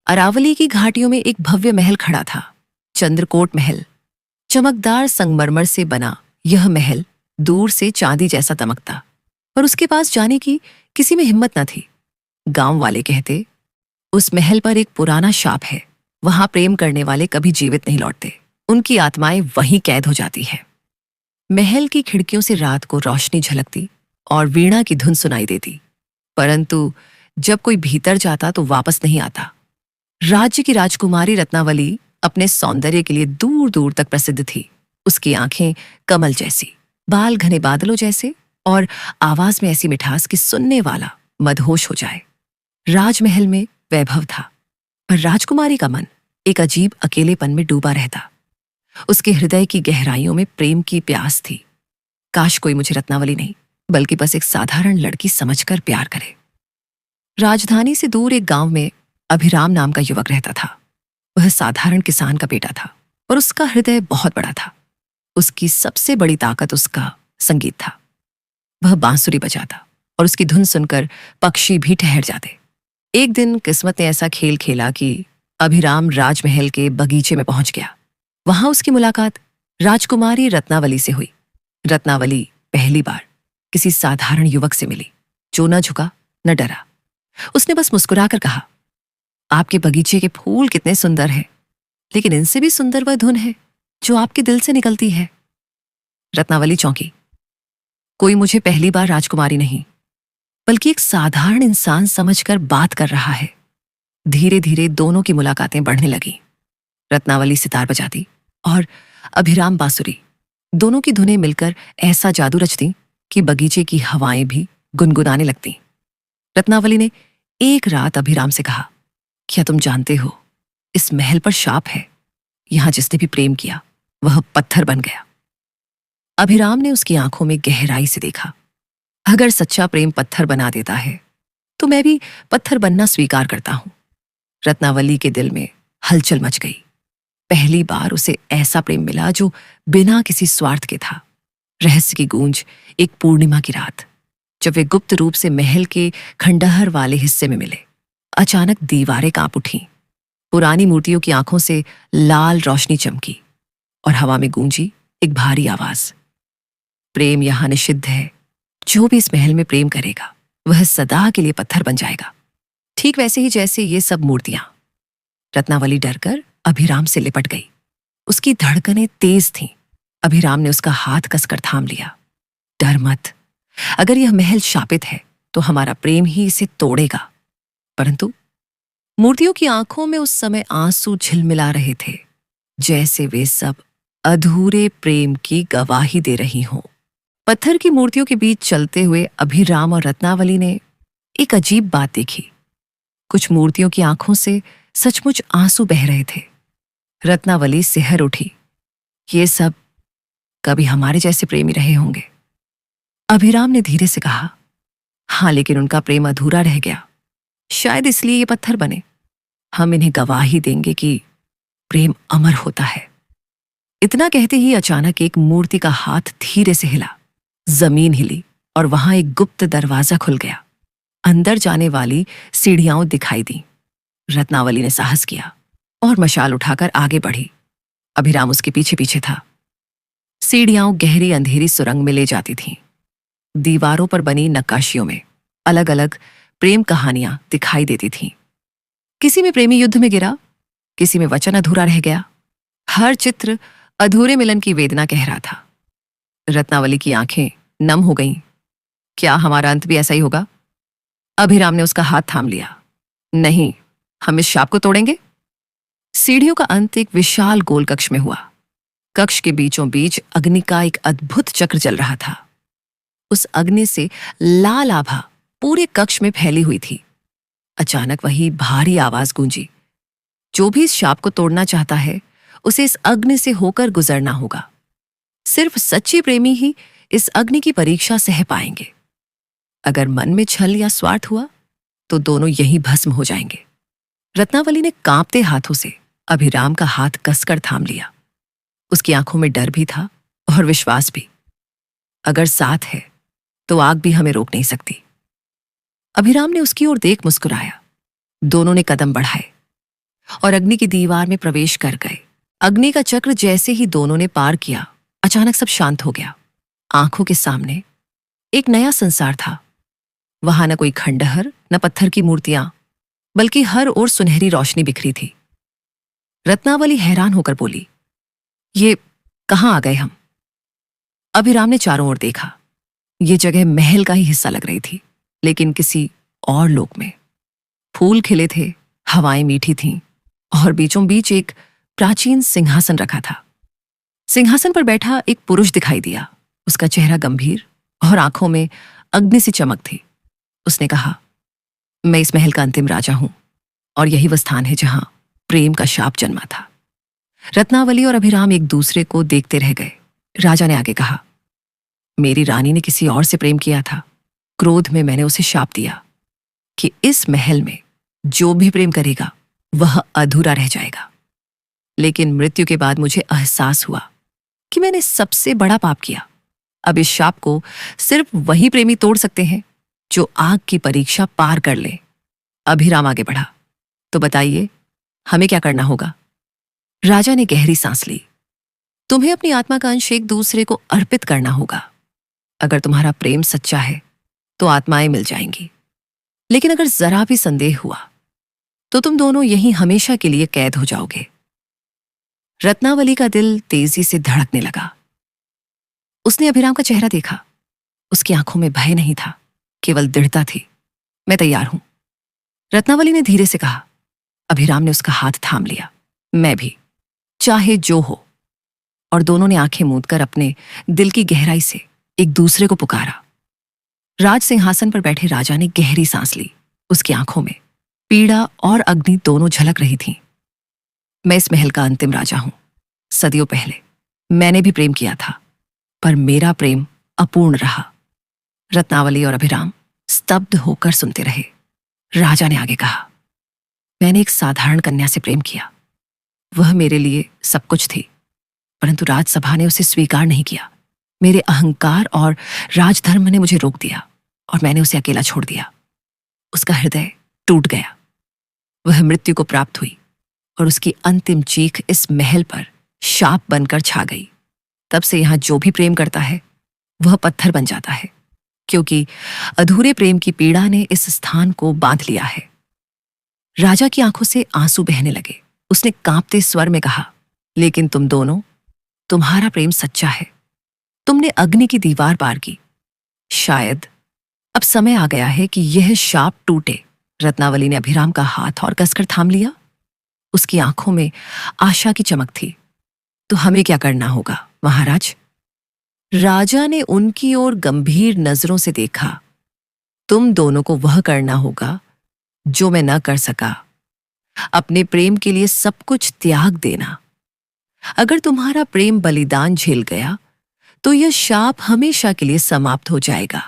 अरावली की घाटियों में एक भव्य महल खड़ा था, चंद्रकोट महल। चमकदार संगमरमर से बना यह महल दूर से चांदी जैसा दमकता, पर उसके पास जाने की किसी में हिम्मत न थी। गांव वाले कहते, उस महल पर एक पुराना शाप है। वहां प्रेम करने वाले कभी जीवित नहीं लौटते, उनकी आत्माएं वहीं कैद हो जाती है। महल की खिड़कियों से रात को रोशनी झलकती और वीणा की धुन सुनाई देती, परंतु जब कोई भीतर जाता तो वापस नहीं आता। राज्य की राजकुमारी रत्नावली अपने सौंदर्य के लिए दूर दूर तक प्रसिद्ध थी। उसकी आंखें कमल जैसी, बाल घने बादलों जैसे और आवाज में ऐसी मिठास कि सुनने वाला मदहोश हो जाए। राजमहल में वैभव था, पर राजकुमारी का मन एक अजीब अकेलेपन में डूबा रहता। उसके हृदय की गहराइयों में प्रेम की प्यास थी। काश कोई मुझे रत्नावली नहीं, बल्कि बस एक साधारण लड़की समझकर प्यार करे। राजधानी से दूर एक गांव में अभिराम नाम का युवक रहता था। वह साधारण किसान का बेटा था, और उसका हृदय बहुत बड़ा था। उसकी सबसे बड़ी ताकत उसका संगीत था। वह बांसुरी बजाता और उसकी धुन सुनकर पक्षी भी ठहर जाते। एक दिन किस्मत ने ऐसा खेल खेला कि अभिराम राजमहल के बगीचे में पहुंच गया। वहां उसकी मुलाकात राजकुमारी रत्नावली से हुई। रत्नावली पहली बार किसी साधारण युवक से मिली, जो न झुका न डरा। उसने बस मुस्कुराकर कहा, आपके बगीचे के फूल कितने सुंदर हैं, लेकिन इनसे भी सुंदर वह धुन है जो आपके दिल से निकलती है। रत्नावली चौंकी। कोई मुझे पहली बार राजकुमारी नहीं, बल्कि एक साधारण इंसान समझकर बात कर रहा है। धीरे धीरे दोनों की मुलाकातें बढ़ने लगी। रत्नावली सितार बजाती और अभिराम बांसुरी। दोनों की धुनें मिलकर ऐसा जादू रचती कि बगीचे की हवाएं भी गुनगुनाने लगती। रत्नावली ने एक रात अभिराम से कहा, क्या तुम जानते हो, इस महल पर शाप है। यहां जिसने भी प्रेम किया वह पत्थर बन गया। अभिराम ने उसकी आंखों में गहराई से देखा। अगर सच्चा प्रेम पत्थर बना देता है, तो मैं भी पत्थर बनना स्वीकार करता हूं। रत्नावली के दिल में हलचल मच गई। पहली बार उसे ऐसा प्रेम मिला जो बिना किसी स्वार्थ के था। रहस्य की गूंज एक पूर्णिमा की रात, जब वे गुप्त रूप से महल के खंडहर वाले हिस्से में मिले। अचानक दीवारें कांप उठीं। पुरानी मूर्तियों की आंखों से लाल रोशनी चमकी और हवा में गूंजी एक भारी आवाज, प्रेम यहां निषिद्ध है। जो भी इस महल में प्रेम करेगा वह सदा के लिए पत्थर बन जाएगा। ठीक वैसे ही जैसे ये सब मूर्तियां। रत्नावली डरकर अभिराम से लिपट गई। उसकी धड़कनें तेज थीं। अभिराम ने उसका हाथ कसकर थाम लिया। डर मत, अगर यह महल शापित है तो हमारा प्रेम ही इसे तोड़ेगा। परंतु मूर्तियों की आंखों में उस समय आंसू झिलमिला रहे थे, जैसे वे सब अधूरे प्रेम की गवाही दे रही हों। पत्थर की मूर्तियों के बीच चलते हुए अभिराम और रत्नावली ने एक अजीब बात देखी। कुछ मूर्तियों की आंखों से सचमुच आंसू बह रहे थे। रत्नावली सिहर उठी। ये सब कभी हमारे जैसे प्रेमी रहे होंगे। अभिराम ने धीरे से कहा, हां, लेकिन उनका प्रेम अधूरा रह गया। शायद इसलिए ये पत्थर बने। हम इन्हें गवाही देंगे कि प्रेम अमर होता है। इतना कहते ही अचानक एक मूर्ति का हाथ धीरे से हिला। जमीन हिली और वहां एक गुप्त दरवाजा खुल गया। अंदर जाने वाली सीढ़ियां दिखाई दी। रत्नावली ने साहस किया और मशाल उठाकर आगे बढ़ी। अभिराम उसके पीछे पीछे था। सीढ़ियां गहरी अंधेरी सुरंग में ले जाती थीं। दीवारों पर बनी नक्काशियों में अलग अलग प्रेम कहानियां दिखाई देती थीं। किसी में प्रेमी युद्ध में गिरा, किसी में वचन अधूरा रह गया। हर चित्र अधूरे मिलन की वेदना कह रहा था। रत्नावली की आंखें नम हो गईं। क्या हमारा अंत भी ऐसा ही होगा? अभिराम ने उसका हाथ थाम लिया। नहीं, हम इस शाप को तोड़ेंगे। सीढ़ियों का अंत एक विशाल गोल कक्ष में हुआ। कक्ष के बीचों बीच अग्नि का एक अद्भुत चक्र जल रहा था। उस अग्नि से लाल आभा पूरे कक्ष में फैली हुई थी। अचानक वही भारी आवाज गूंजी, जो भी इस शाप को तोड़ना चाहता है उसे इस अग्नि से होकर गुजरना होगा। सिर्फ सच्चे प्रेमी ही इस अग्नि की परीक्षा सह पाएंगे। अगर मन में छल या स्वार्थ हुआ तो दोनों यहीं भस्म हो जाएंगे। रत्नावली ने कांपते हाथों से अभिराम का हाथ कसकर थाम लिया। उसकी आंखों में डर भी था और विश्वास भी। अगर साथ है तो आग भी हमें रोक नहीं सकती। अभिराम ने उसकी ओर देख मुस्कुराया। दोनों ने कदम बढ़ाए। और अग्नि की दीवार में प्रवेश कर गए। अग्नि का चक्र जैसे ही दोनों ने पार किया, अचानक सब शांत हो गया। आंखों के सामने एक नया संसार था। वहां न कोई खंडहर, न पत्थर की मूर्तियां, बल्कि हर ओर सुनहरी रोशनी बिखरी थी। रत्नावली हैरान होकर बोली, ये कहां आ गए हम? अभिराम ने चारों ओर देखा। ये जगह महल का ही हिस्सा लग रही थी, लेकिन किसी और लोक में। फूल खिले थे, हवाएं मीठी थीं, और बीचों बीच एक प्राचीन सिंहासन रखा था। सिंहासन पर बैठा एक पुरुष दिखाई दिया। उसका चेहरा गंभीर और आंखों में अग्नि सी चमक थी। उसने कहा, मैं इस महल का अंतिम राजा हूं, और यही वो स्थान है जहां प्रेम का शाप जन्मा था। रत्नावली और अभिराम एक दूसरे को देखते रह गए। राजा ने आगे कहा, मेरी रानी ने किसी और से प्रेम किया था। क्रोध में मैंने उसे शाप दिया कि इस महल में जो भी प्रेम करेगा वह अधूरा रह जाएगा। लेकिन मृत्यु के बाद मुझे एहसास हुआ कि मैंने सबसे बड़ा पाप किया। अब इस शाप को सिर्फ वही प्रेमी तोड़ सकते हैं जो आग की परीक्षा पार कर ले। अभिराम आगे बढ़ा, तो बताइए, हमें क्या करना होगा? राजा ने गहरी सांस ली। तुम्हें अपनी आत्मा का अंश एक दूसरे को अर्पित करना होगा। अगर तुम्हारा प्रेम सच्चा है तो आत्माएं मिल जाएंगी, लेकिन अगर जरा भी संदेह हुआ तो तुम दोनों यहीं हमेशा के लिए कैद हो जाओगे। रत्नावली का दिल तेजी से धड़कने लगा। उसने अभिराम का चेहरा देखा। उसकी आंखों में भय नहीं था, केवल दृढ़ता थी। मैं तैयार हूं, रत्नावली ने धीरे से कहा। अभिराम ने उसका हाथ थाम लिया। मैं भी, चाहे जो हो। और दोनों ने आंखें मूंदकर अपने दिल की गहराई से एक दूसरे को पुकारा। राज सिंहासन पर बैठे राजा ने गहरी सांस ली। उसकी आंखों में पीड़ा और अग्नि दोनों झलक रही थीं। मैं इस महल का अंतिम राजा हूं। सदियों पहले मैंने भी प्रेम किया था, पर मेरा प्रेम अपूर्ण रहा। रत्नावली और अभिराम स्तब्ध होकर सुनते रहे। राजा ने आगे कहा, मैंने एक साधारण कन्या से प्रेम किया। वह मेरे लिए सब कुछ थी, परंतु राजसभा ने उसे स्वीकार नहीं किया। मेरे अहंकार और राजधर्म ने मुझे रोक दिया और मैंने उसे अकेला छोड़ दिया। उसका हृदय टूट गया। वह मृत्यु को प्राप्त हुई और उसकी अंतिम चीख इस महल पर शाप बनकर छा गई। तब से यहां जो भी प्रेम करता है वह पत्थर बन जाता है, क्योंकि अधूरे प्रेम की पीड़ा ने इस स्थान को बांध लिया है। राजा की आंखों से आंसू बहने लगे। उसने कांपते स्वर में कहा, लेकिन तुम दोनों, तुम्हारा प्रेम सच्चा है। तुमने अग्नि की दीवार पार की। शायद अब समय आ गया है कि यह शाप टूटे। रत्नावली ने अभिराम का हाथ और कसकर थाम लिया। उसकी आंखों में आशा की चमक थी। तो हमें क्या करना होगा महाराज? राजा ने उनकी ओर गंभीर नजरों से देखा। तुम दोनों को वह करना होगा जो मैं न कर सका, अपने प्रेम के लिए सब कुछ त्याग देना। अगर तुम्हारा प्रेम बलिदान झेल गया तो यह शाप हमेशा के लिए समाप्त हो जाएगा।